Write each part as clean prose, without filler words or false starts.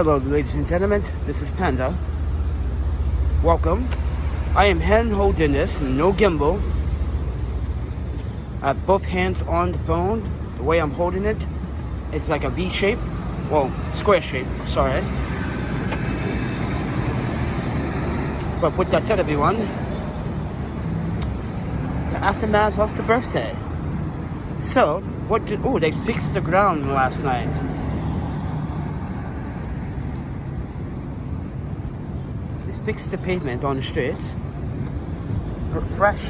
Hello ladies and gentlemen, this is Panda. Welcome. I am hand holding this, no gimbal. I have both hands on the phone. The way I'm holding it, it's like a V shape. Well, square shape, sorry. But with that said, everyone, the aftermath of the birthday. So, they fixed the ground last night. They fixed the pavement on the streets. Fresh.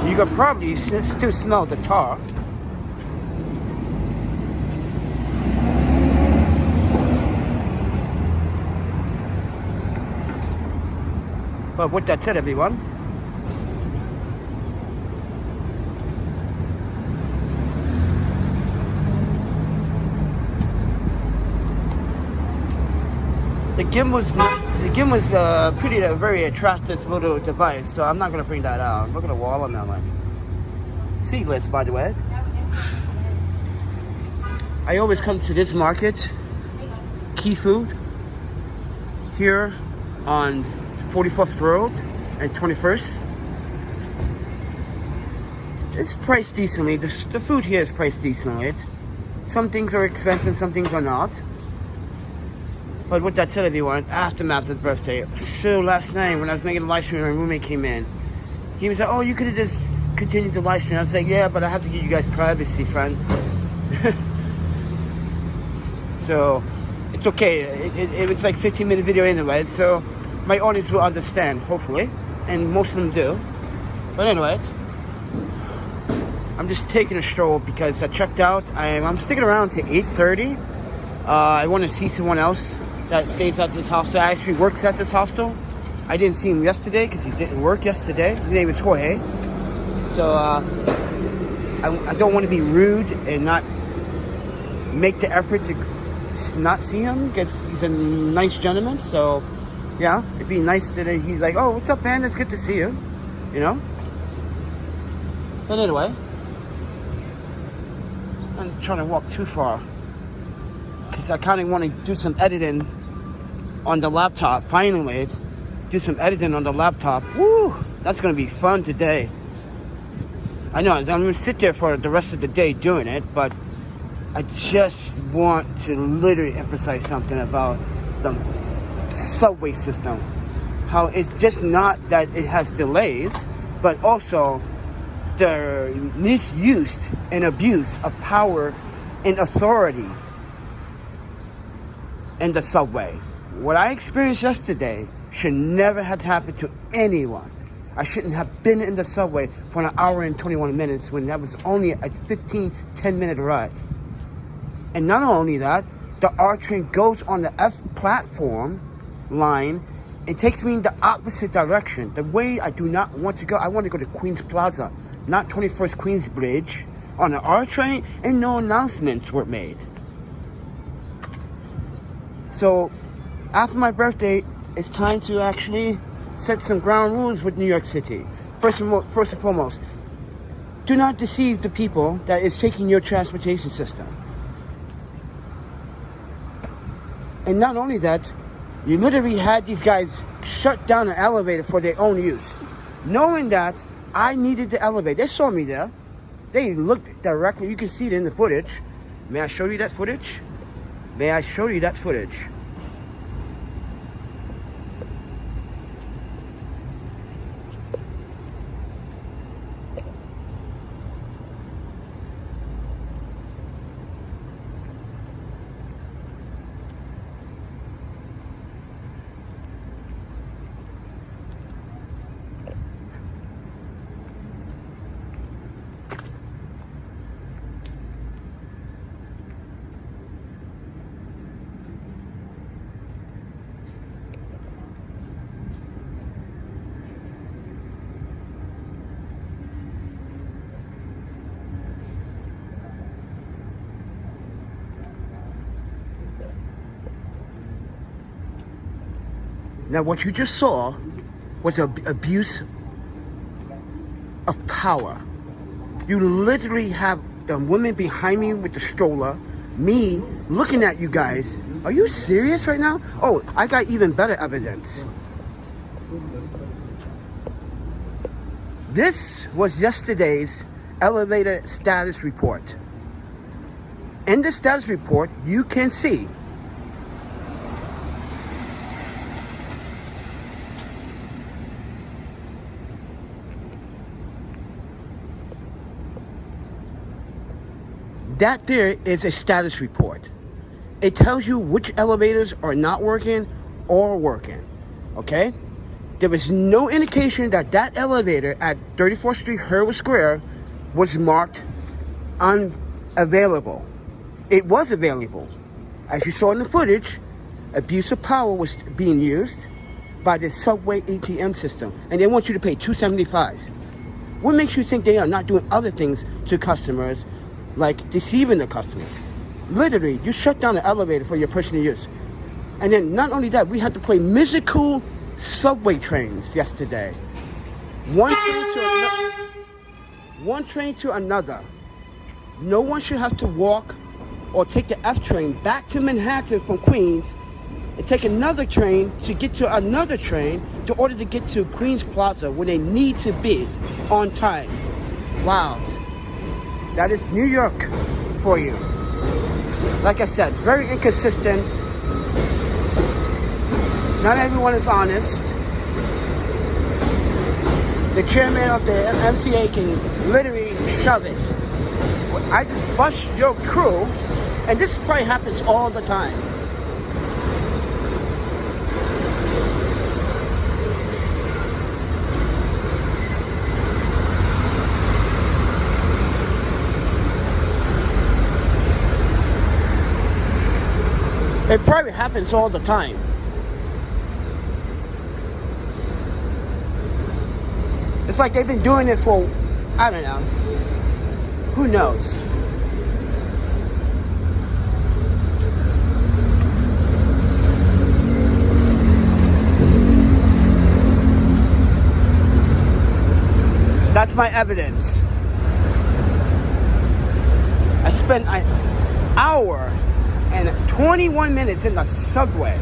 You could probably still smell the tar. But with that said, everyone, the gimbal's pretty very attractive little device, so I'm not gonna bring that out. Look at the watermelon. Seedless, by the way. I always come to this market, Key Food, here on 44th Road and 21st. It's priced decently. The food here is priced decently. Some things are expensive, some things are not. But with that said, everyone, aftermath of the birthday. So last night when I was making a live stream, my roommate came in. He was like, "Oh, you could have just continued to live stream." I was like, "Yeah, but I have to give you guys privacy, friend." So it's okay. It was like 15-minute video anyway, so my audience will understand, hopefully, and most of them do. But anyway, I'm just taking a stroll because I checked out. I'm sticking around to 8:30. I want to see someone else that stays at this hostel, actually works at this hostel. I didn't see him yesterday because he didn't work yesterday. His name is Jorge. So I don't want to be rude and not make the effort to not see him because he's a nice gentleman. So yeah, it'd be nice that he's like, "Oh, what's up, man? It's good to see you," you know? But anyway, I'm trying to walk too far because I kind of want to do some editing on the laptop. Finally, do some editing on the laptop. Woo! That's going to be fun today. I know, I'm going to sit there for the rest of the day doing it, but I just want to literally emphasize something about the subway system. How it's just not that it has delays, but also the misuse and abuse of power and authority in the subway. What I experienced yesterday should never have happened to anyone. I shouldn't have been in the subway for an hour and 21 minutes when that was only a 10-minute ride. And not only that, the R train goes on the F platform line. It takes me in the opposite direction. The way I do not want to go. I want to go to Queens Plaza, not 21st Queensbridge. On the R train, and no announcements were made. So, after my birthday, it's time to actually set some ground rules with New York City. First and foremost, do not deceive the people that is taking your transportation system. And not only that, you literally had these guys shut down an elevator for their own use. Knowing that I needed the elevator. They saw me there. They looked directly. You can see it in the footage. May I show you that footage? May I show you that footage? Now, what you just saw was an abuse of power. You literally have the woman behind me with the stroller me looking at you guys. Are you serious right now? Oh, I got even better evidence. This was yesterday's elevator status report. In the status report, you can see that there is a status report. It tells you which elevators are not working or working, okay? There was no indication that that elevator at 34th Street, Hurwitz Square, was marked unavailable. It was available. As you saw in the footage, abuse of power was being used by the subway ATM system, and they want you to pay $275. What makes you think they are not doing other things to customers, like deceiving the customers? Literally, you shut down the elevator for your personal use. And then not only that, we had to play musical subway trains yesterday. One train to another. No one should have to walk or take the F train back to Manhattan from Queens and take another train to get to another train in order to get to Queens Plaza where they need to be on time. Wow. That is New York for you. Like I said, very inconsistent. Not everyone is honest. The chairman of the MTA can literally shove it. I just bust your crew, and this probably happens all the time. It probably happens all the time. It's like they've been doing it for, I don't know, who knows? That's my evidence. I spent an hour and 21 minutes in the subway,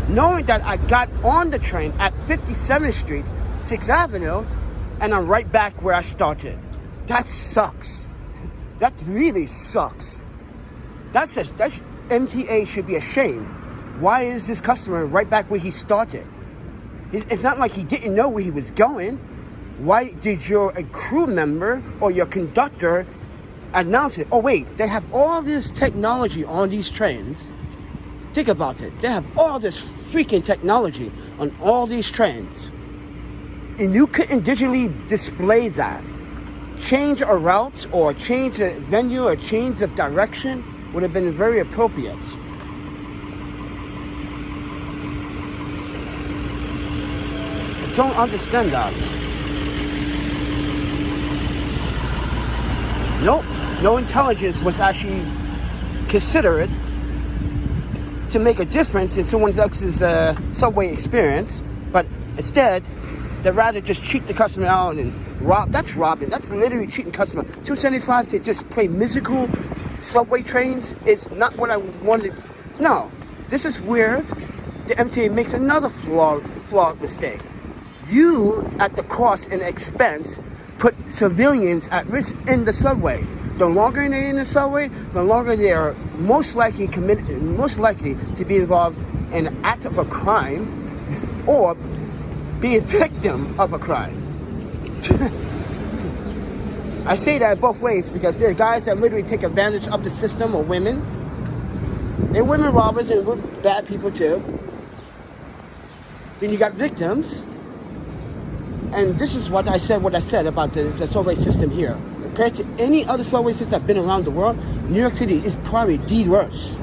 knowing that I got on the train at 57th Street, 6th Avenue, and I'm right back where I started. That sucks. That really sucks. That MTA should be ashamed. Why is this customer right back where he started? It's not like he didn't know where he was going. Why did your crew member or your conductor announce it? Oh wait, they have all this technology on these trains. Think about it. They have all this freaking technology on all these trains. And you couldn't digitally display that. Change a route or change a venue or change of direction would have been very appropriate. I don't understand that. Nope, no intelligence was actually considered to make a difference in someone else's subway experience, but instead, they'd rather just cheat the customer out and rob. That's robbing. That's literally cheating customer. $275 to just play musical subway trains is not what I wanted. No, this is where the MTA makes another flawed mistake. You, at the cost and expense, put civilians at risk in the subway. The longer they're in the subway, the longer they are most likely to be involved in an act of a crime or be a victim of a crime. I say that both ways because there are guys that literally take advantage of the system, or women. They're women robbers and we're bad people too. Then you got victims. And this is what I said about the subway system here. Compared to any other subway system that's been around the world, New York City is probably the worst.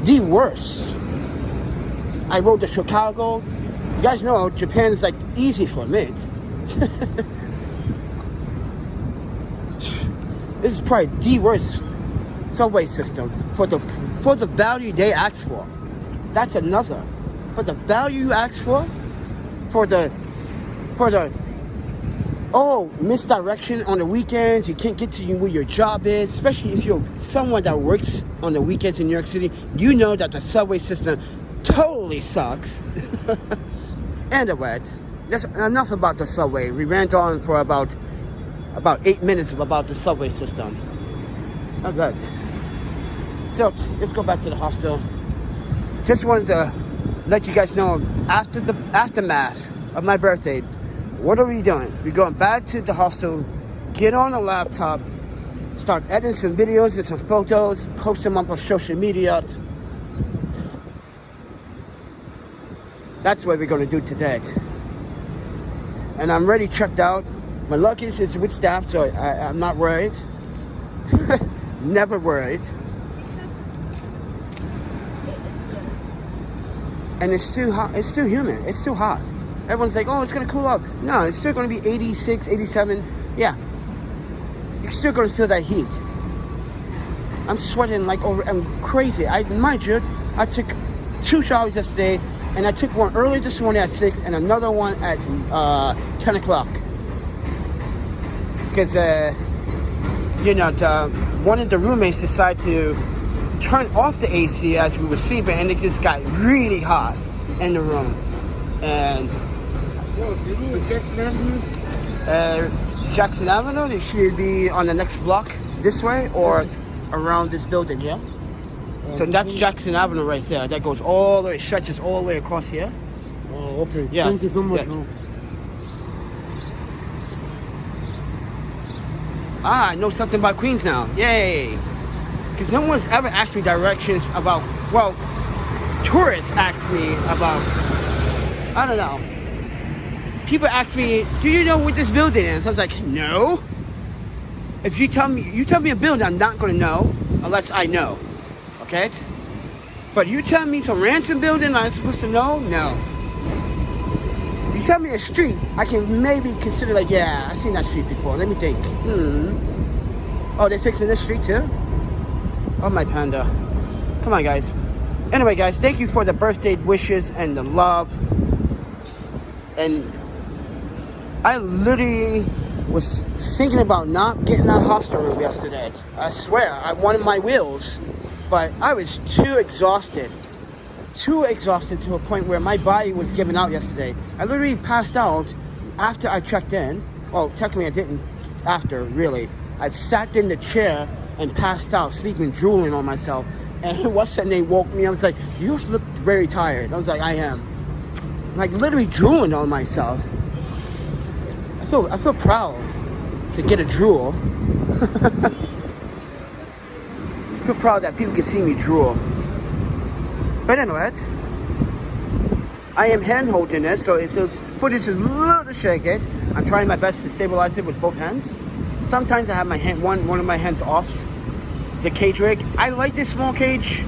The worst. I rode to Chicago. You guys know Japan is like easy for me. This is probably the worst subway system for the value they asked for. That's another. For the value you asked for the oh, misdirection on the weekends. You can't get to you where your job is, especially if you're someone that works on the weekends in New York City. You know that the subway system totally sucks. Anyway, that's enough about the subway. We ran on for about 8 minutes about the subway system. Oh, good. So let's go back to the hostel. Just wanted to let you guys know, after the aftermath of my birthday, what are we doing? We're going back to the hostel, get on a laptop, start editing some videos and some photos, post them up on social media. That's what we're going to do today. And I'm already checked out. My luggage is with staff, so I'm not worried. Never worried. And it's too hot. It's too humid. It's too hot. Everyone's like, oh, it's going to cool off. No, it's still going to be 86, 87. Yeah. You're still going to feel that heat. I'm sweating like over. I'm crazy. Mind you, I took 2 showers yesterday, and I took one early this morning at 6 and another one at 10 o'clock. Because, one of the roommates decided to turn off the AC as we were sleeping, and it just got really hot in the room. And Jackson Avenue, they should be on the next block this way or around this building here. So that's Jackson Avenue right there. That goes all the way, stretches all the way across here. Oh, okay. Yeah. Thank you so much. Yeah. I know something about Queens now. Yay! Because no one's ever asked me directions about, well, tourists ask me about, I don't know. People ask me, do you know what this building is? I was like, no. If you tell me a building, I'm not going to know unless I know. Okay? But you tell me some random building I'm supposed to know? No. You tell me a street, I can maybe consider like, yeah, I've seen that street before. Let me think. Oh, they're fixing this street too? Oh, my panda. Come on, guys. Anyway, guys, thank you for the birthday wishes and the love. And I literally was thinking about not getting that hostel room yesterday. I swear, I wanted my wheels, but I was too exhausted to a point where my body was giving out yesterday. I literally passed out after I checked in. Well, technically I didn't after, really. I sat in the chair and passed out, sleeping, drooling on myself. And what's that name woke me. I was like, you look very tired. I was like, I am. Like literally drooling on myself. I feel proud to get a drool. I feel proud that people can see me drool. But anyway, I am hand holding this, so if the footage is a little shaky, I'm trying my best to stabilize it with both hands. Sometimes I have my hand, one of my hands off the cage rig. I like this small cage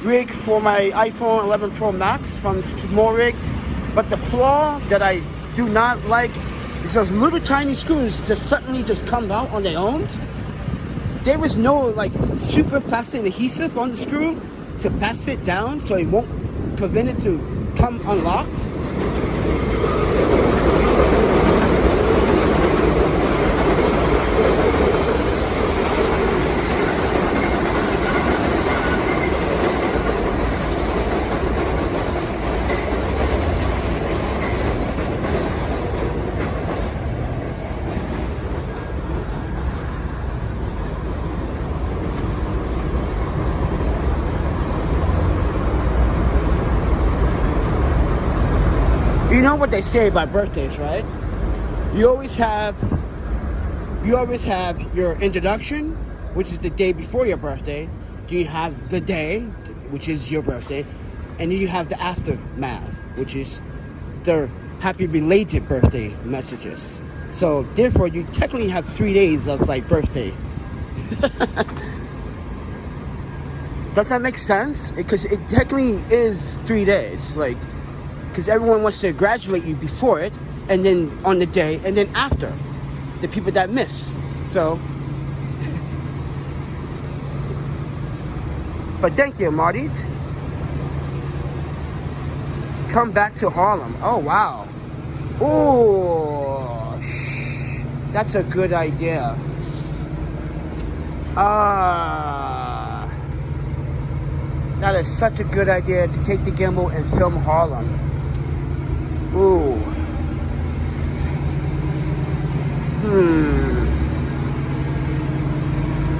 rig for my iPhone 11 Pro Max from small rigs, but the flaw that I do not like is those little tiny screws just suddenly just come out on their own. There was no like super fasten adhesive on the screw to fasten it down so it won't prevent it to come unlocked. You know what they say about birthdays, right? You always have your introduction, which is the day before your birthday. Then you have the day, which is your birthday, and then you have the aftermath, which is the happy belated birthday messages. So therefore, you technically have 3 days of like birthday. Does that make sense? Because it technically is 3 days, like. Because everyone wants to congratulate you before it, and then on the day, and then after, the people that miss. So, but thank you, Marty. Come back to Harlem. Oh, wow. Oh, That's a good idea. That is such a good idea to take the gimbal and film Harlem. Ooh.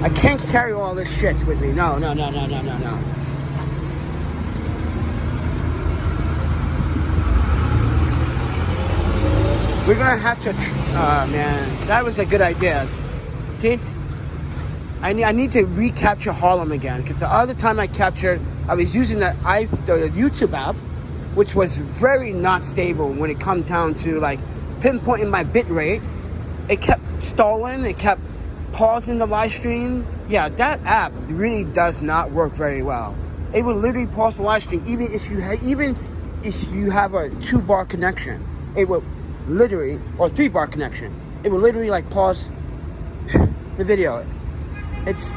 I can't carry all this shit with me. No. We're gonna have to, man, that was a good idea. See it? I need to recapture Harlem again, because the other time I captured, I was using the YouTube app, which was very not stable when it comes down to like pinpointing my bit rate. It kept stalling, it kept pausing the live stream. Yeah, that app really does not work very well. It will literally pause the live stream even if you have a 2-bar connection. It will literally, or 3-bar connection. It will literally like pause the video. It's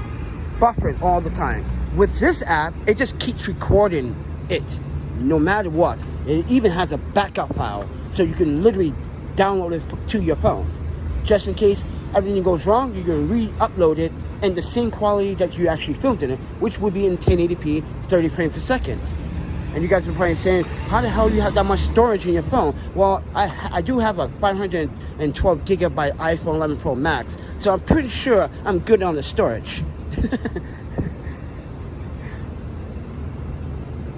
buffering all the time. With this app, it just keeps recording it no matter what. It even has a backup file, so you can literally download it to your phone. Just in case everything goes wrong, you can re-upload it in the same quality that you actually filmed in it, which would be in 1080p, 30 frames a second. And you guys are probably saying, how the hell do you have that much storage in your phone? Well, I do have a 512 gigabyte iPhone 11 Pro Max, so I'm pretty sure I'm good on the storage.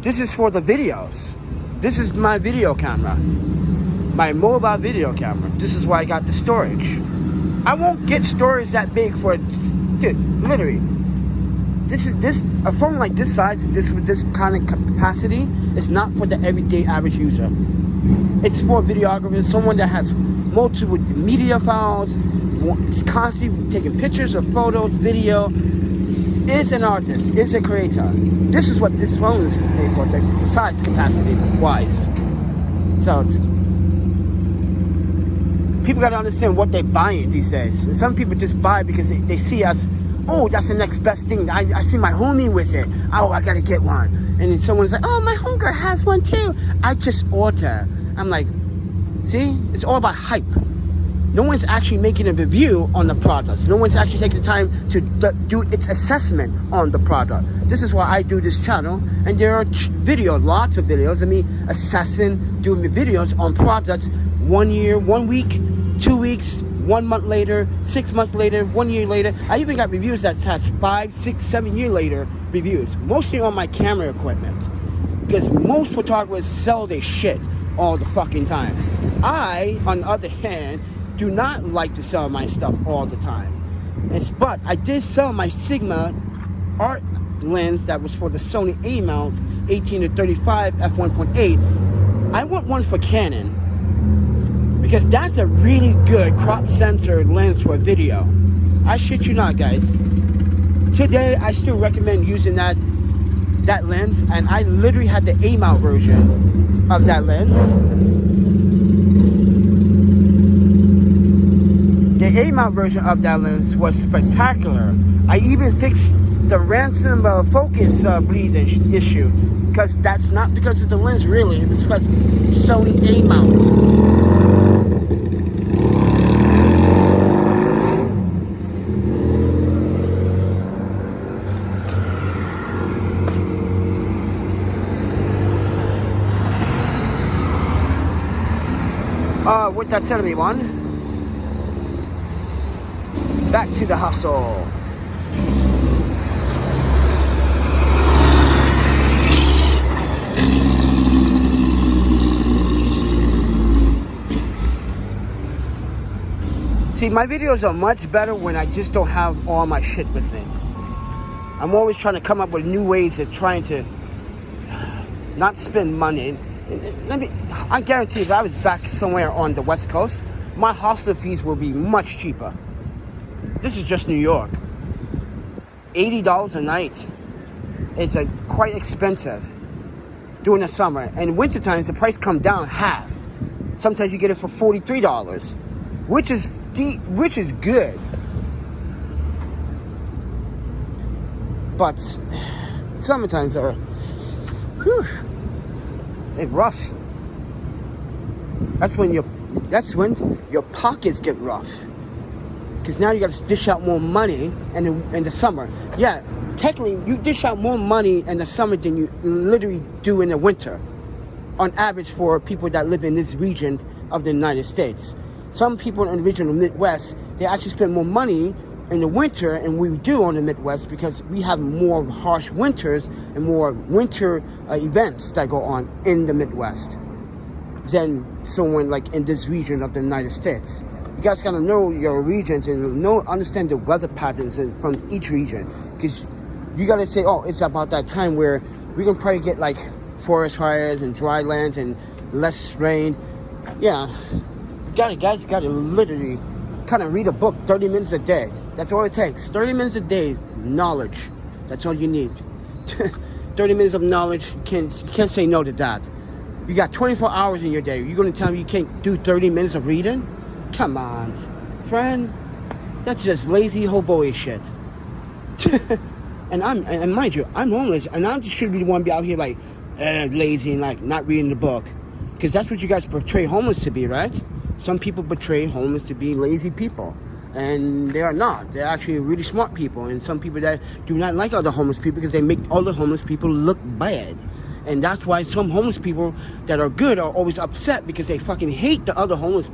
This is for the videos. This is my video camera, my mobile video camera. This is why I got the storage. I won't get storage that big for, dude, literally. A phone like this size, with this kind of capacity, is not for the everyday average user. It's for videographers, someone that has multiple media files, is constantly taking pictures or photos, video, is an artist, is a creator. This is what this phone is made for, the size capacity wise. So people gotta understand what they're buying these days. Some people just buy because they see us. Oh, that's the next best thing. I see my homie with it. Oh, I gotta get one. And then someone's like, oh, my homegirl has one too. I just order. I'm like, see? It's all about hype. No one's actually making a review on the products. No one's actually taking the time to do its assessment on the product. This is why I do this channel. And there are videos, lots of videos of me assessing, doing videos on products 1 year, 1 week, 2 weeks, 1 month later, 6 months later, 1 year later. I even got reviews that has 5, 6, 7 year later reviews, mostly on my camera equipment, because most photographers sell their shit all the fucking time. I, on the other hand, do not like to sell my stuff all the time. But I did sell my Sigma art lens that was for the Sony A mount 18-35 f1.8. I want one for Canon, because that's a really good crop sensor lens for video. I shit you not, guys. Today, I still recommend using that lens, and I literally had the A-mount version of that lens. The A-mount version of that lens was spectacular. I even fixed the ransom focus bleed issue, because that's not because of the lens, really. It's because Sony A-mount. What that telling me, one? Back to the hustle. See, my videos are much better when I just don't have all my shit with me. I'm always trying to come up with new ways of trying to not spend money. I guarantee if I was back somewhere on the West Coast, my hostel fees will be much cheaper. This is just New York. $80 a night. It's quite expensive during the summer. And winter times, the price come down half. Sometimes you get it for $43, which is good. But summer times are, they're rough. That's when your pockets get rough. because now you got to dish out more money in the summer. Yeah, technically, you dish out more money in the summer than you literally do in the winter, on average for people that live in this region of the United States. Some people in the region of the Midwest, they actually spend more money in the winter than we do on the Midwest, because we have more harsh winters and more winter events that go on in the Midwest than someone like in this region of the United States. You guys gotta know your regions and understand the weather patterns from each region, because you gotta say, oh, it's about that time where we can probably get like forest fires and dry lands and less rain. Yeah, guys gotta literally kind of read a book 30 minutes a day. That's all it takes. 30 minutes a day, knowledge. That's all you need. 30 minutes of knowledge, you can't say no to that. You got 24 hours in your day. You're gonna tell me you can't do 30 minutes of reading? Come on, friend. That's just lazy hobo shit. and mind you, I'm homeless, and I should be the one be out here like lazy and like not reading the book, because that's what you guys portray homeless to be, right? Some people portray homeless to be lazy people, and they are not. They're actually really smart people, and some people that do not like other homeless people because they make other homeless people look bad. And that's why some homeless people that are good are always upset, because they fucking hate the other homeless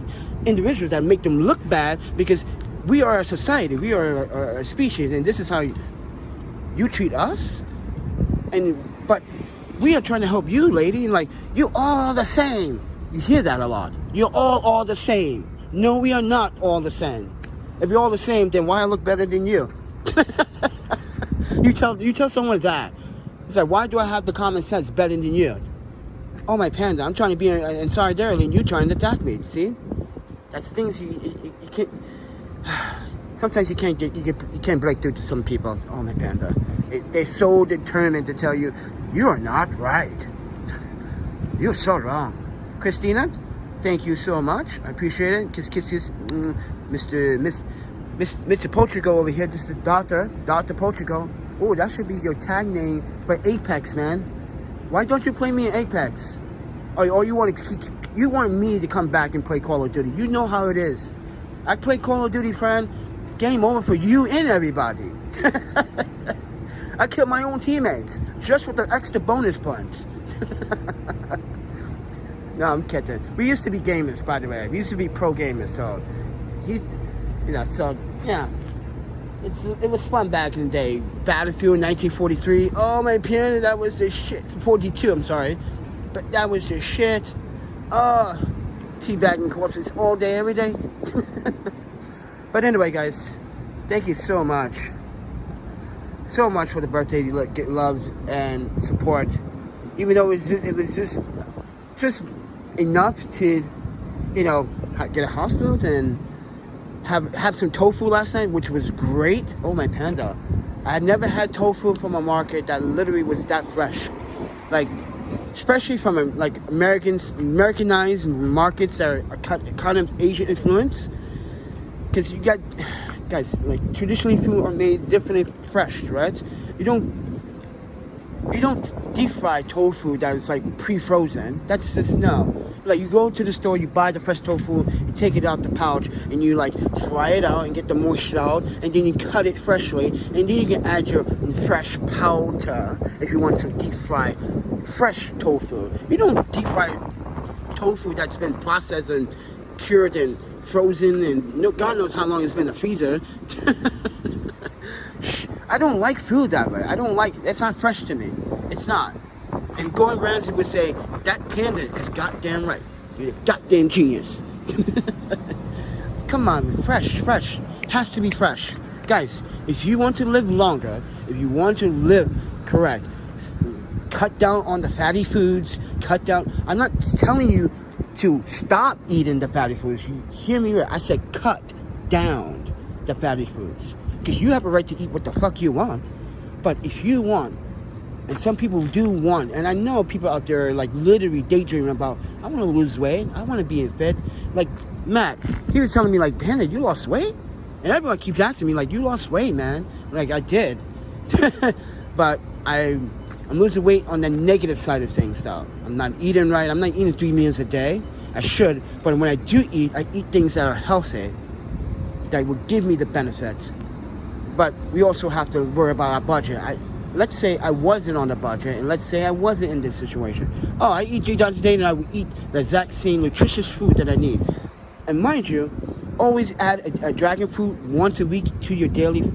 individuals that make them look bad, because we are a society, we are a species, and this is how you treat us. But we are trying to help you, lady, like, you all the same. You hear that a lot. You're all the same. No, we are not all the same. If you're all the same, then why I look better than you? You tell someone that. It's like, why do I have the common sense better than you? Oh, my panda, I'm trying to be in solidarity, and you're trying to attack me. See? That's things you can't. Sometimes you can't break through to some people. Oh, my panda, they're so determined to tell you are not right. You're so wrong. Christina, thank you so much. I appreciate it. Kiss, Mr. Portugal over here. This is Dr. Portugal. Oh, that should be your tag name for Apex, man. Why don't you play me in Apex? Or you want me to come back and play Call of Duty? You know how it is. I play Call of Duty, friend. Game over for you and everybody. I killed my own teammates just with the extra bonus points. No, I'm kidding. We used to be gamers, by the way. We used to be pro gamers, so yeah. It was fun back in the day. Battlefield 1943. Oh, my pin, that was the shit. 42, I'm sorry. But that was the shit. Teabagging corpses all day, every day. But anyway, guys, thank you so much. So much for the birthday loves and support. Even though it was just enough to, get a house note and have some tofu last night, which was great. Oh, my panda, I had never had tofu from a market that literally was that fresh, like especially from Americanized markets that are kind of Asian influence, because you got guys, like, traditionally food are made differently fresh, right? You don't deep fry tofu that is like pre-frozen. That's just no. Like, you go to the store, you buy the fresh tofu, you take it out the pouch, and you like fry it out and get the moisture out, and then you cut it freshly, and then you can add your fresh powder if you want to deep fry fresh tofu. You don't deep fry tofu that's been processed and cured and frozen and God knows how long it's been in the freezer. I don't like food that way. I don't like, it's not fresh to me. It's not. And Gordon Ramsay would say, that panda is goddamn right. You're a goddamn genius. Come on, fresh. Has to be fresh. Guys, if you want to live longer, if you want to live correct, cut down on the fatty foods, cut down. I'm not telling you to stop eating the fatty foods. You hear me right. I said cut down the fatty foods. Because you have a right to eat what the fuck you want. But if you want, and some people do want, and I know people out there like literally daydreaming about, I want to lose weight, I want to be fit. Like Matt, he was telling me like, Panda, you lost weight? And everyone keeps asking me like, you lost weight, man. Like, I did. But I'm losing weight on the negative side of things though. I'm not eating right. I'm not eating 3 meals a day. I should, but when I do eat, I eat things that are healthy, that would give me the benefit. But we also have to worry about our budget. Let's say I wasn't on a budget, and let's say I wasn't in this situation. Oh, I eat 3 times a day, and I would eat the exact same nutritious food that I need. And mind you, always add a dragon fruit once a week to your daily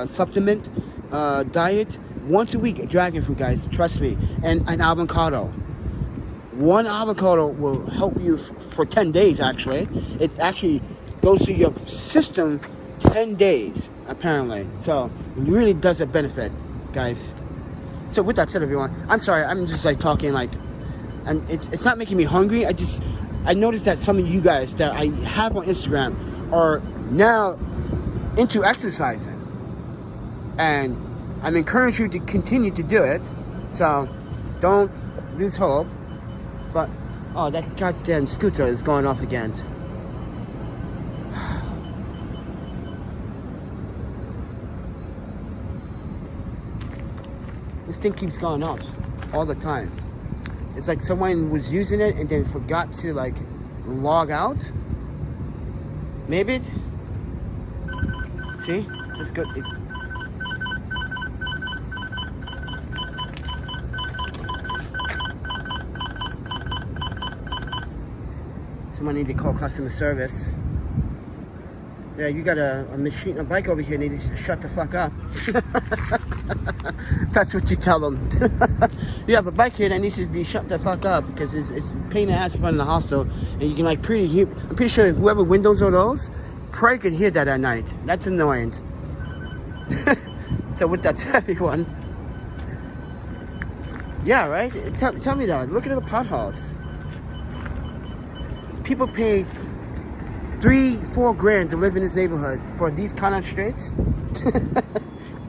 supplement diet. Once a week, a dragon fruit, guys, trust me. And an avocado. One avocado will help you for 10 days, actually. It actually goes through your system 10 days, apparently. So it really does a benefit, guys. So with that said, everyone, I'm sorry, I'm just like talking like, and it's not making me hungry. I noticed that some of you guys that I have on Instagram are now into exercising, and I'm encouraging you to continue to do it. So don't lose hope. But oh, that goddamn scooter is going off again. This thing keeps going off all the time. It's like someone was using it and then forgot to like log out. Maybe it's... See? Let's go. Someone need to call customer service. Yeah, you got a bike over here, need to shut the fuck up. That's what you tell them. You have a bike here that needs to be shut the fuck up because it's a pain in the ass in front of the hostel, and you can like I'm pretty sure whoever windows are those probably could hear that at night. That's annoying. So with that, everyone. Yeah, right? Tell me that. Look at the potholes. People pay $3-4 grand to live in this neighborhood for these kind of streets.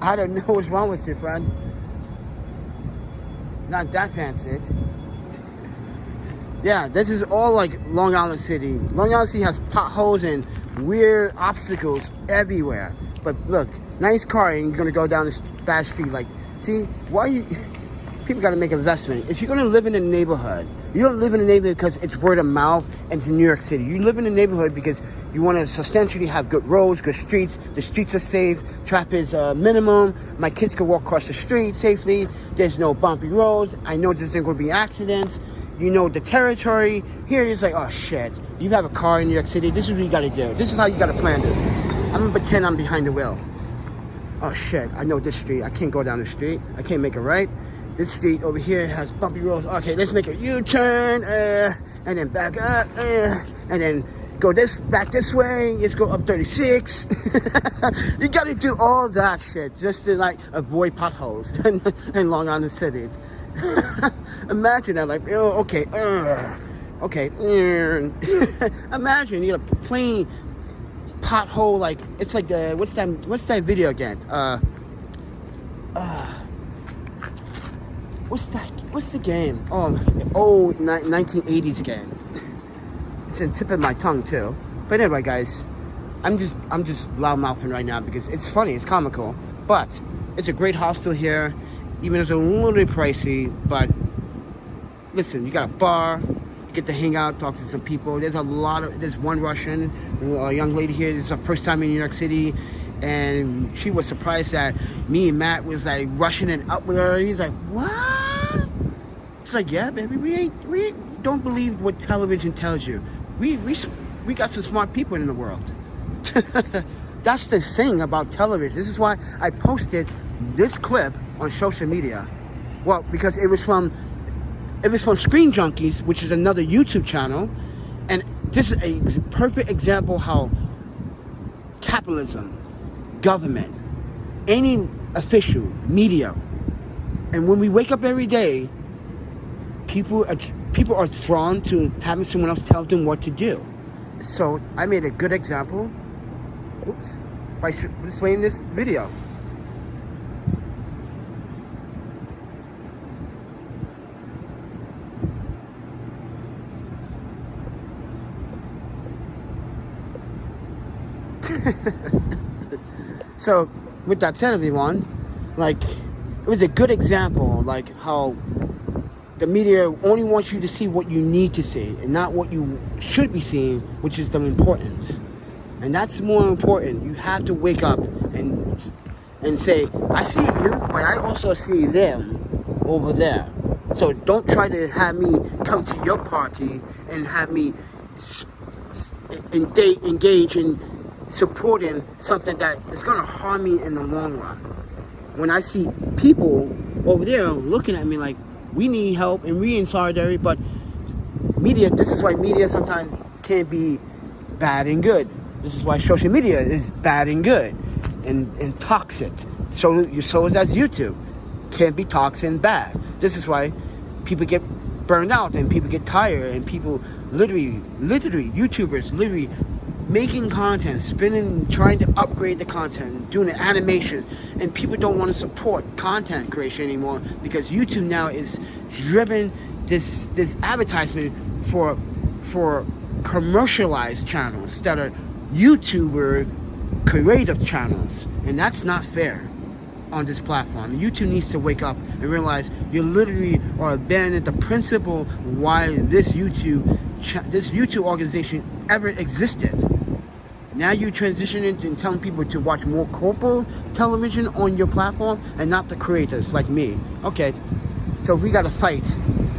I don't know what's wrong with you, friend. It's not that fancy. Yeah, this is all like Long Island City. Long Island City has potholes and weird obstacles everywhere. But look, nice car, and you're gonna go down that street. Like, see, why you? People gotta make an investment. If you're gonna live in a neighborhood, you don't live in a neighborhood because it's word of mouth and it's in New York City. You live in a neighborhood because you want to substantially have good roads, good streets. The streets are safe. Traffic is minimum. My kids can walk across the street safely. There's no bumpy roads. I know there's going to be accidents. You know the territory. Here it's like, oh shit. You have a car in New York City. This is what you got to do. This is how you got to plan this. I'm going to pretend I'm behind the wheel. Oh shit. I know this street. I can't go down the street. I can't make a right. This street over here has bumpy roads. Okay, let's make a U-turn, and then back up, and then go back this way. Let's go up 36. You got to do all that shit just to like avoid potholes in Long Island City. Imagine that, like, oh, okay, okay. Imagine you got a plain pothole, like it's like the what's that video again? What's the game? Oh, 1980s game. It's on the tip of my tongue too. But anyway, guys, I'm just loud mouthing right now because it's funny, it's comical. But it's a great hostel here, even though it's a little bit pricey. But listen, you got a bar, you get to hang out, talk to some people. There's one Russian, a young lady here. It's her first time in New York City. And she was surprised that me and Matt was like rushing it up with her. He's like, what? She's like, yeah, baby, we don't believe what television tells you. We got some smart people in the world. That's the thing about television. This is why I posted this clip on social media. Well, because it was from Screen Junkies, which is another YouTube channel. And this is a perfect example how capitalism, government, any official, media, and when we wake up every day, people are drawn to having someone else tell them what to do. So I made a good example, by displaying this video. So with that said, everyone, like, it was a good example, like how the media only wants you to see what you need to see and not what you should be seeing, which is the importance. And that's more important. You have to wake up and say, I see you, but I also see them over there. So don't try to have me come to your party and have me engage in supporting something that is going to harm me in the long run. When I see people over there looking at me like, we need help and we in solidarity, but media, this is why media sometimes can be bad and good. This is why social media is bad and good and toxic. So is as YouTube. Can be toxic and bad. This is why people get burned out and people get tired and people literally YouTubers literally making content, trying to upgrade the content, doing an animation, and people don't want to support content creation anymore because YouTube now is driven this advertisement for commercialized channels that are YouTuber creative channels, and that's not fair on this platform. YouTube needs to wake up and realize you literally are abandoning the principle why this YouTube organization ever existed. Now you transitioning and telling people to watch more corporate television on your platform and not the creators like me. Okay, so we gotta fight.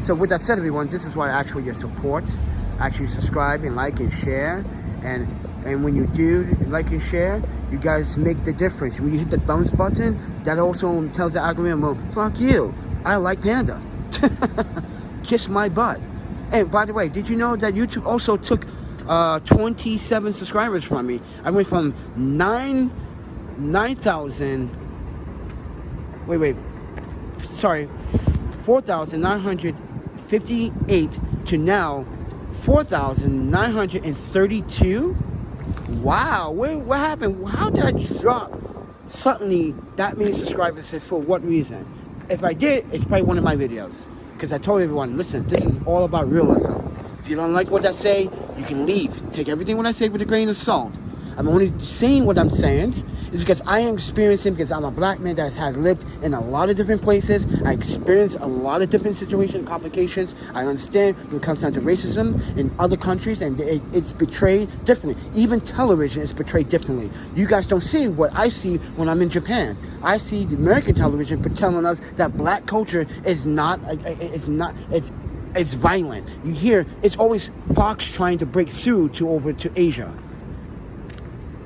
So with that said, everyone, this is why I ask for your support. Actually subscribe and like and share, and when you do like and share, you guys make the difference. When you hit the thumbs button, that also tells the algorithm, well, fuck you, I like Panda. Kiss my butt. And by the way, did you know that YouTube also took 27 subscribers from me? I went from 4,958 to now 4,932. Wow, what happened? How did I drop suddenly that many subscribers? For what reason? If I did, it's probably one of my videos, because I told everyone, listen, this is all about realism. If you don't like what I say, you can leave. Take everything what I say with a grain of salt. I'm only saying what I'm saying is because I am experiencing, because I'm a black man that has lived in a lot of different places. I experience a lot of different situations, complications. I understand when it comes down to racism in other countries, and it's portrayed differently. Even television is portrayed differently. You guys don't see what I see when I'm in Japan. I see the American television telling us that black culture is it's violent. You hear it's always Fox trying to break through over to Asia.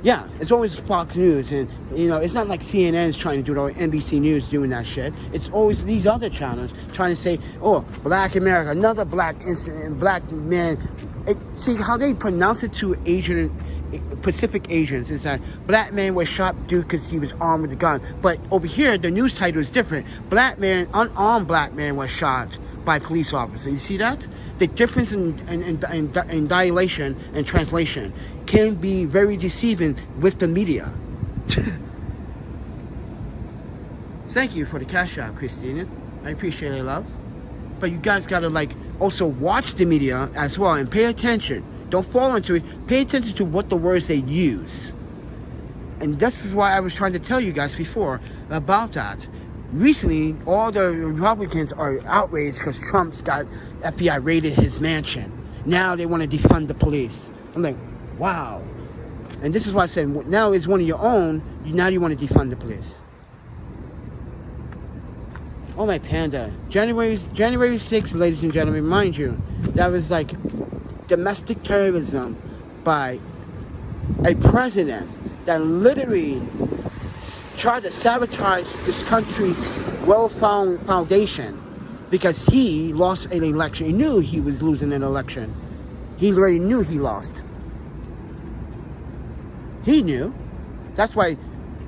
Yeah, it's always Fox News, and it's not like CNN is trying to do it or NBC News doing that shit. It's always these other channels trying to say, oh, Black America, another black incident, black man. See how they pronounce it to Pacific Asians is that black man was shot due because he was armed with a gun. But over here, the news title is different. Unarmed black man was shot by police officer. You see that? The difference in dilation and translation can be very deceiving with the media. Thank you for the cash app, Christina. I appreciate it, love. But you guys gotta also watch the media as well and pay attention. Don't fall into it. Pay attention to what the words they use. And this is why I was trying to tell you guys before about that. Recently, all the Republicans are outraged because Trump's got FBI raided his mansion. Now they want to defund the police. I'm like, wow. And this is why I said, now it's one of your own, now you want to defund the police. Oh my Panda. January 6th, ladies and gentlemen, mind you, that was like domestic terrorism by a president that literally tried to sabotage this country's well-found foundation because he lost an election. He knew he was losing an election. He already knew he lost. He knew. That's why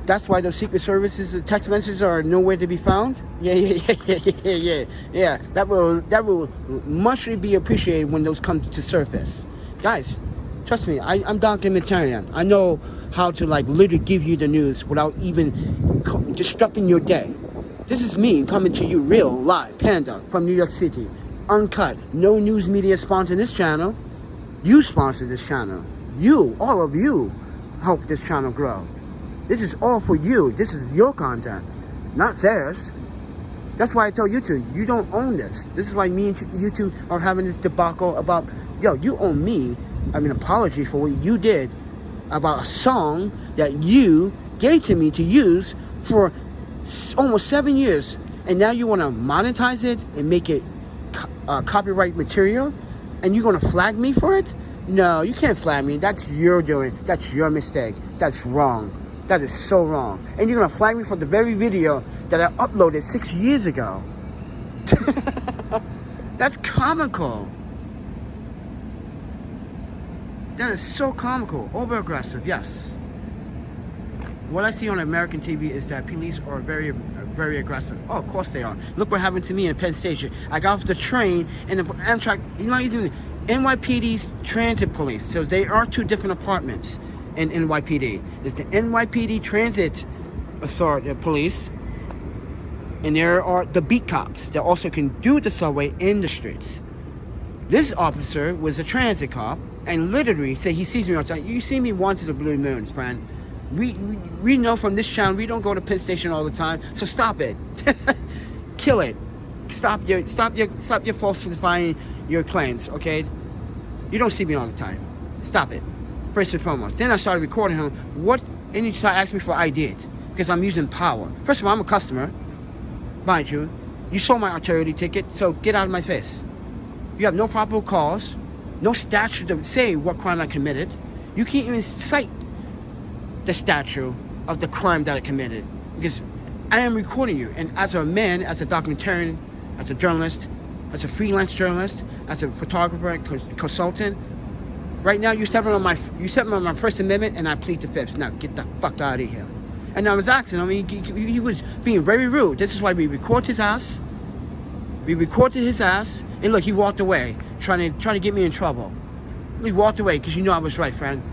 those secret services, the text messages are nowhere to be found. Yeah. That will muchly be appreciated when those come to surface. Guys, trust me, I'm documentarian. I know how to literally give you the news without even disrupting your day. This is me coming to you real, live, Panda, from New York City. Uncut. No news media sponsor this channel. You sponsor this channel. You, all of you, help this channel grow. This is all for you. This is your content, not theirs. That's why I tell YouTube, you don't own this. This is why me and YouTube are having this debacle about, yo, you owe me, apology for what you did about a song that you gave to me to use for almost 7 years, and now you want to monetize it and make it copyright material, and you're going to flag me for it? No, you can't flag me. That's your doing. That's your mistake. That's wrong. That is so wrong. And you're going to flag me for the very video that I uploaded 6 years ago. That's comical. That is so comical. Over aggressive, yes. What I see on American TV is that police are very aggressive. Oh, of course they are. Look what happened to me in Penn Station. I got off the train and the Amtrak, you know, using NYPD's transit police. So they are two different departments in NYPD. There's the NYPD Transit Authority Police, and there are the beat cops that also can do the subway in the streets. This officer was a transit cop and literally said he sees me all the time. You see me once in the blue moon, friend. We know from this channel we don't go to Penn Station all the time, so stop it. Kill it. Stop your falsifying your claims, okay? You don't see me all the time. Stop it. First and foremost. Then I started recording him. And he started asking me for ID because I'm using power. First of all, I'm a customer, mind you. You saw my artillery ticket, so get out of my face. You have no probable cause, no statute to say what crime I committed. You can't even cite the statute of the crime that I committed because I am recording you. And as a man, as a documentarian, as a journalist, as a freelance journalist, as a photographer, consultant, right now you stepping on my First Amendment, and I plead the Fifth. Now get the fuck out of here. And I was asking, I mean, he was being very rude. This is why we recorded his ass. We recorded his ass, and look, he walked away, trying to get me in trouble. He walked away because you know I was right, friend.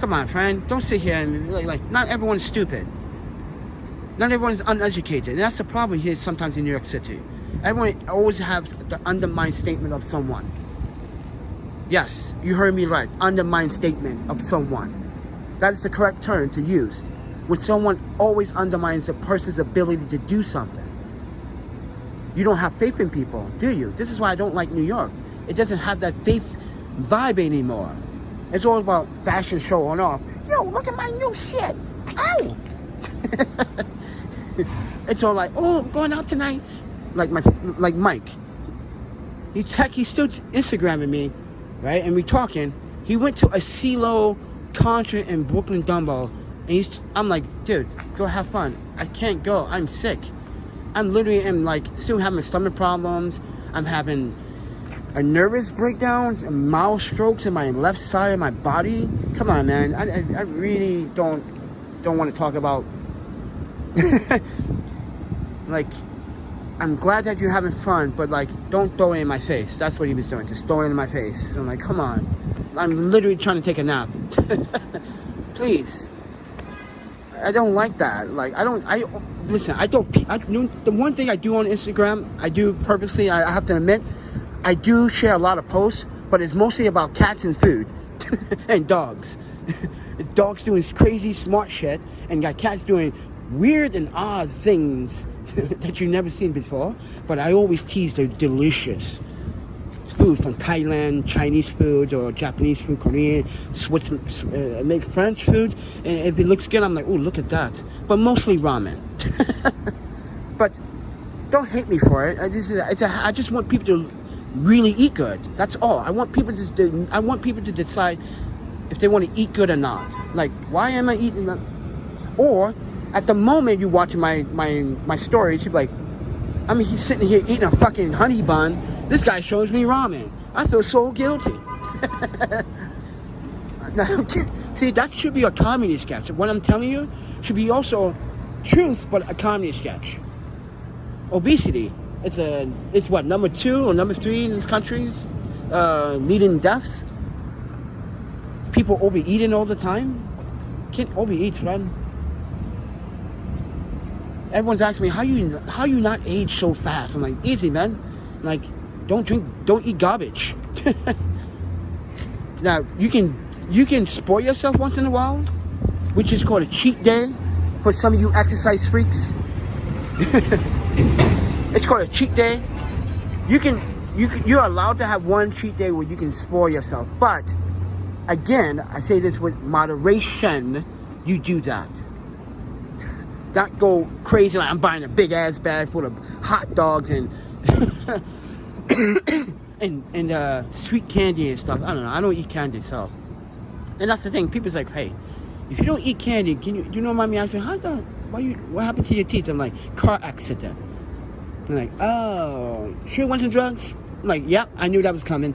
Come on, friend. Don't sit here and like not everyone's stupid. Not everyone's uneducated, and that's the problem here sometimes in New York City. Everyone always have the undermined statement of someone. Yes, you heard me right. Undermined statement of someone. That is the correct term to use. When someone always undermines a person's ability to do something. You don't have faith in people, do you? This is why I don't like New York. It doesn't have that faith vibe anymore. It's all about fashion show on off. Yo, look at my new shit. Ow! It's all like, oh, I'm going out tonight. Like Mike. He's still Instagramming me, right? And we talking. He went to a CeeLo concert in Brooklyn, Dumbo. And I'm like, dude, go have fun. I can't go. I'm sick. I'm literally still having stomach problems. I'm having a nervous breakdown, mild strokes in my left side of my body. Come on, man. I really don't want to talk about. I'm glad that you're having fun, but don't throw it in my face. That's what he was doing, just throwing it in my face. I'm like, come on. I'm literally trying to take a nap. Please. I don't like that. Listen, the one thing I do on Instagram, I do purposely, I have to admit, I do share a lot of posts, but it's mostly about cats and food and dogs. Dogs doing crazy smart shit, and got cats doing weird and odd things that you've never seen before. But I always tease the delicious food from Thailand, Chinese food, or Japanese food, Korean, Swiss, maybe French food. And if it looks good, I'm like, oh, look at that. But mostly ramen. But don't hate me for it. I just want people to really eat good. That's all. I want people to decide if they want to eat good or not. Like, why am I eating that? Or at the moment you watching my stories, you're like, I mean, he's sitting here eating a fucking honey bun. This guy shows me ramen. I feel so guilty. See, that should be a comedy sketch. What I'm telling you should be also truth, but a comedy sketch. Obesity. It's what, number 2 or number 3 in these countries? Leading deaths. People overeating all the time. Can't overeat, friend. Everyone's asking me, how you not age so fast? I'm like, easy, man. Like, don't eat garbage. Now, you can spoil yourself once in a while, which is called a cheat day for some of you exercise freaks. It's called a cheat day. You're allowed to have one cheat day where you can spoil yourself, but again, I say this with moderation, you do that. Don't go crazy like I'm buying a big ass bag full of hot dogs and and sweet candy and stuff. I don't know. I don't eat candy, so. And that's the thing. People's like, hey, if you don't eat candy, do you know mommy? I said, what happened to your teeth? I'm like, car accident. I'm like, oh, sure want some drugs? I'm like, yep, I knew that was coming.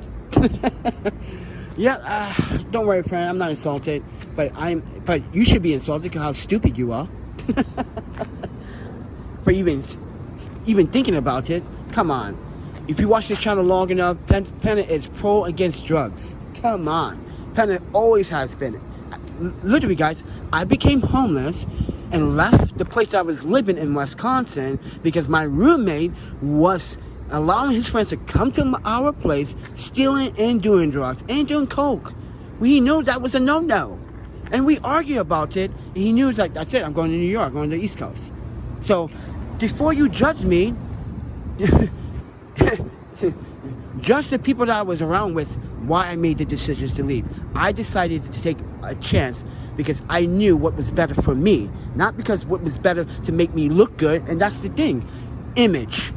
Yeah, don't worry, friend. I'm not insulted, but you should be insulted because how stupid you are. But even thinking about it, come on. If you watch this channel long enough, Panda is pro against drugs. Come on. Panda always has been. Literally, guys, I became homeless and left the place I was living in Wisconsin because my roommate was allowing his friends to come to our place, stealing and doing drugs and doing coke. We knew that was a no-no. And we argued about it, and he knew, it's like, that's it, I'm going to New York, I'm going to the East Coast. So, before you judge me, judge the people that I was around with, why I made the decisions to leave. I decided to take a chance because I knew what was better for me, not because what was better to make me look good. And that's the thing, image.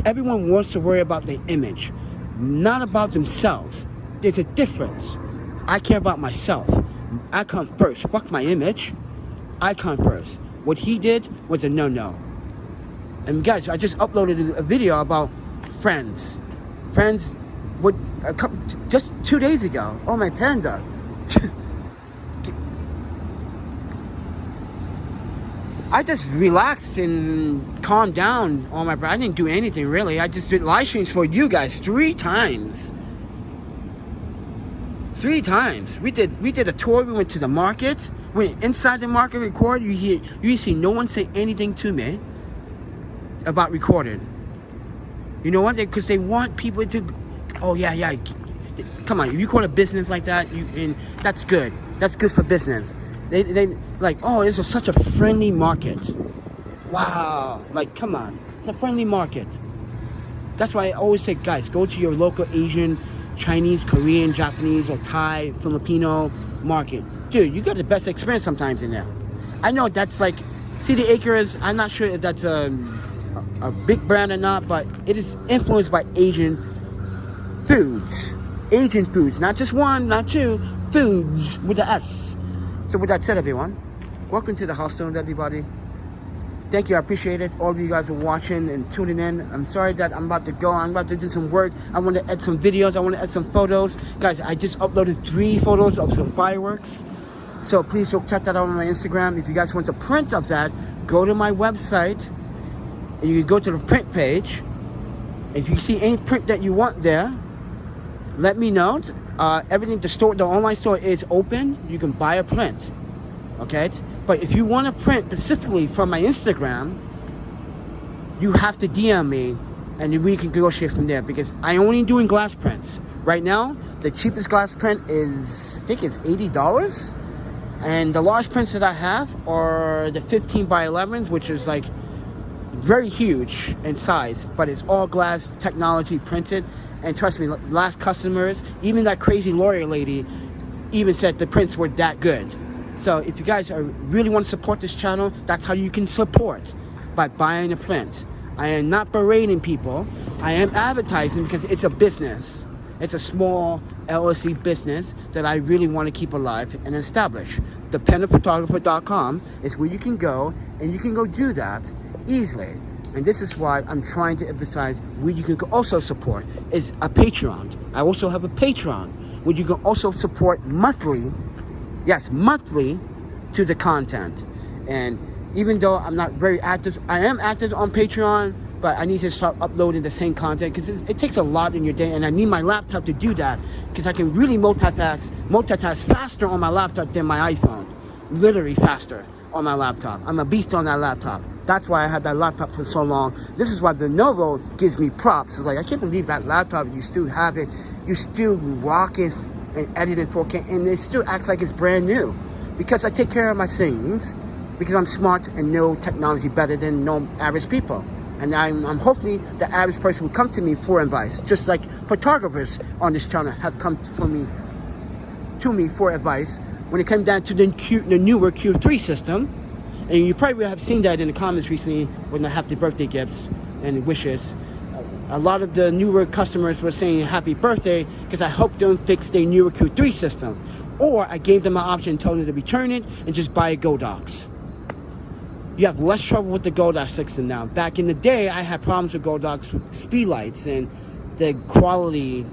Everyone wants to worry about their image, not about themselves. There's a difference. I care about myself. I come first. Fuck my image. I come first. What he did was a no-no. And guys, I just uploaded a video about friends. Friends, just 2 days ago. Oh my Panda. I just relaxed and calmed down on my. I didn't do anything really. I just did live streams for you guys 3 times. 3 times. We did a tour. We went to the market. Went inside the market, recorded. You see no one say anything to me about recording. You know what? Because they want people to. Oh yeah. Come on, if you call a business like that, and that's good. That's good for business. They like, oh, this is such a friendly market. Wow, like come on, it's a friendly market. That's why I always say, guys, go to your local Asian, Chinese, Korean, Japanese, or Thai, Filipino market. Dude, you got the best experience sometimes in there. I know that's like City Acres. I'm not sure if that's a big brand or not, but it is influenced by Asian foods. Asian foods, not just one, not two, foods with the S. So with that said, everyone, welcome to the house zone, everybody. Thank you, I appreciate it. All of you guys are watching and tuning in. I'm sorry that I'm about to go. I'm about to do some work. I want to add some videos. I want to add some photos. Guys, I just uploaded 3 photos of some fireworks. So please go check that out on my Instagram. If you guys want a print of that, go to my website. And you can go to the print page. If you see any print that you want there, let me know. Everything, the online store is open. You can buy a print. Okay? But if you want a print specifically from my Instagram, you have to DM me and we can negotiate from there because I'm only doing glass prints. Right now, the cheapest glass print is, I think it's $80. And the large prints that I have are the 15 by 11s, which is like very huge in size, but it's all glass technology printed. And trust me, last customers, even that crazy lawyer lady, even said the prints were that good. So if you guys really want to support this channel, that's how you can support, by buying a print. I am not berating people. I am advertising because it's a business. It's a small LLC business that I really want to keep alive and establish. ThePandaPhotographer.com is where you can go, and you can go do that easily. And this is why I'm trying to emphasize where you can also support is a Patreon. I also have a Patreon where you can also support monthly, yes, monthly, to the content. And even though I'm not very active, I am active on Patreon, but I need to start uploading the same content because it takes a lot in your day, and I need my laptop to do that because I can really multitask faster on my laptop than my iPhone. Literally faster on my laptop. I'm a beast on that laptop. That's why I had that laptop for so long. This is why Lenovo gives me props. It's like, I can't believe that laptop, you still have it. You still rock it and edit in 4K, and it still acts like it's brand new. Because I take care of my things, because I'm smart and know technology better than no average people. And I'm hopefully the average person will come to me for advice, just like photographers on this channel have come for me to me for advice when it came down to the newer Q3 system. And you probably have seen that in the comments recently when the happy birthday gifts and wishes. A lot of the newer customers were saying happy birthday because I helped them fix their newer Q3 system. Or I gave them an option and told them to return it and just buy a Godox. You have less trouble with the Godox system now. Back in the day, I had problems with Godox speed lights, and the quality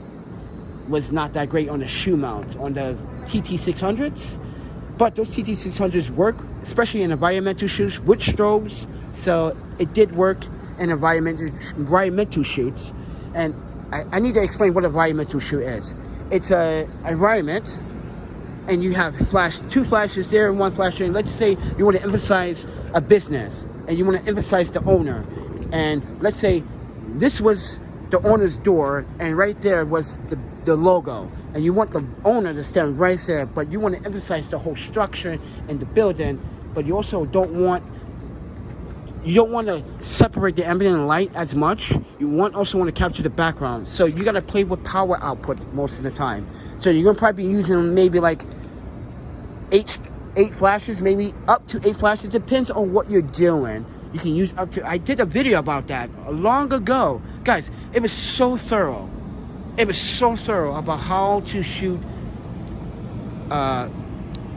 was not that great on the shoe mount on the TT600s. But those TT600s work, especially in environmental shoots with strobes. So it did work in environmental shoots. And I need to explain what an environmental shoot is. It's an environment, and you have two flashes there and one flash there. Let's say you want to emphasize a business and you want to emphasize the owner. And let's say this was the owner's door, and right there was the logo. And you want the owner to stand right there, but you want to emphasize the whole structure and the building, but you also don't want to separate the ambient light as much. You also want to capture the background. So you got to play with power output most of the time. So you're going to probably be using maybe like eight flashes, maybe up to 8 flashes. Depends on what you're doing. You can use up to, I did a video about that long ago. Guys, it was so thorough. It was so thorough about how to shoot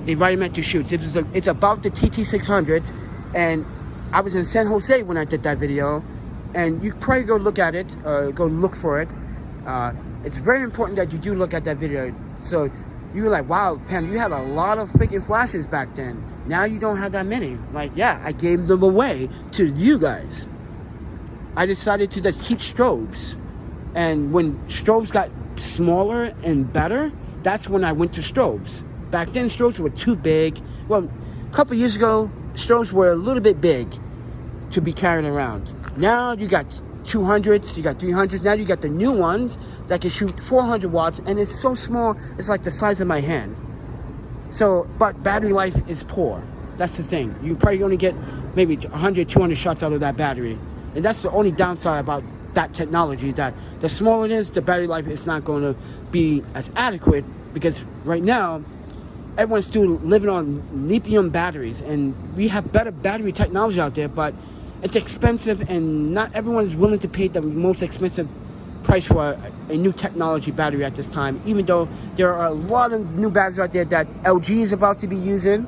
environmental shoots. It's about the TT600s, and I was in San Jose when I did that video, and you probably go look at it, go look for it. It's very important that you do look at that video. So you were like, wow, Pam, you had a lot of freaking flashes back then. Now you don't have that many. Like, yeah, I gave them away to you guys. I decided to just keep strobes. And when strobes got smaller and better, that's when I went to strobes. Back then, strobes were too big. Well, a couple years ago, strobes were a little bit big to be carrying around. Now you got 200s, you got 300s. Now you got the new ones that can shoot 400 watts, and it's so small, it's like the size of my hand. So, but battery life is poor. That's the thing. You probably only get maybe 100, 200 shots out of that battery. And that's the only downside about that technology, that the smaller it is, the battery life is not going to be as adequate, because right now everyone's still living on lithium batteries, and we have better battery technology out there, but it's expensive, and not everyone is willing to pay the most expensive price for a new technology battery at this time, even though there are a lot of new batteries out there that LG is about to be using,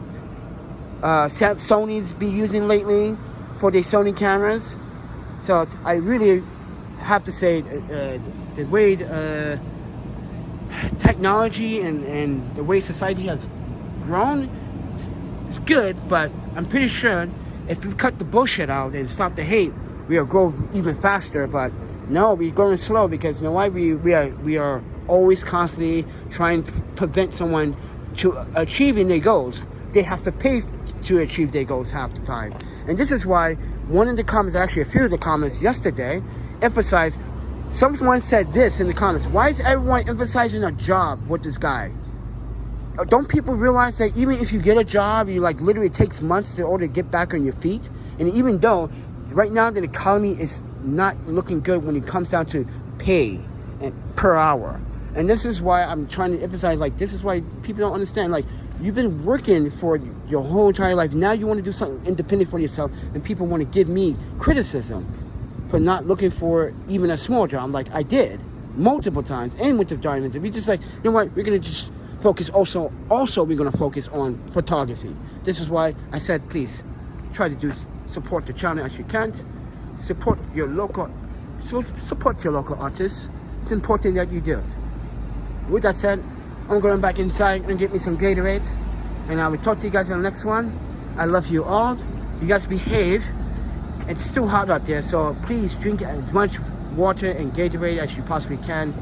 Sony's be using lately for their Sony cameras. So I really have to say the way technology and the way society has grown is good, but I'm pretty sure if we cut the bullshit out and stop the hate, we'll grow even faster. But no, we're going slow, because you know why? We are always constantly trying to prevent someone to achieving their goals. They have to pay to achieve their goals half the time. And this is why one of the comments, actually a few of the comments yesterday, emphasized, someone said this in the comments: why is everyone emphasizing a job with this guy? Don't people realize that even if you get a job, you like literally takes months in order to get back on your feet? And even though right now the economy is not looking good when it comes down to pay and per hour. And this is why I'm trying to emphasize, like, this is why people don't understand. Like, you've been working for your whole entire life. Now you want to do something independent for yourself, and people want to give me criticism for not looking for even a small job, like I did multiple times, and with the diamonds. We just like, you know what, we're going to just focus also we're going to focus on photography. This is why I said, please try to support the channel as you can. Support your local artists. It's important that you do it. With that said, I'm going back inside and get me some Gatorade, and I will talk to you guys on the next one. I love you all. You guys behave. It's still hot out there, so please drink as much water and Gatorade as you possibly can.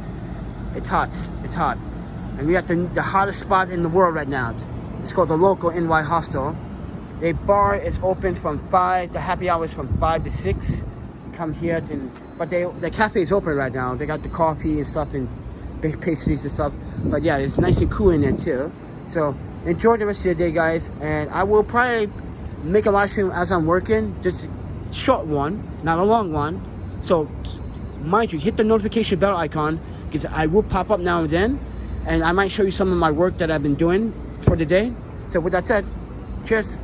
It's hot. It's hot. And we're at the hottest spot in the world right now. It's called the local NY Hostel. The bar is open from 5, the happy hour is from 5 to 6. Come here, but the cafe is open right now. They got the coffee and stuff and big pastries and stuff. But yeah, it's nice and cool in there too. So enjoy the rest of your day, guys. And I will probably make a live stream as I'm working. Just a short one, not a long one. So mind you, hit the notification bell icon, because I will pop up now and then. and I might show you some of my work that I've been doing for the day. So with that said, cheers.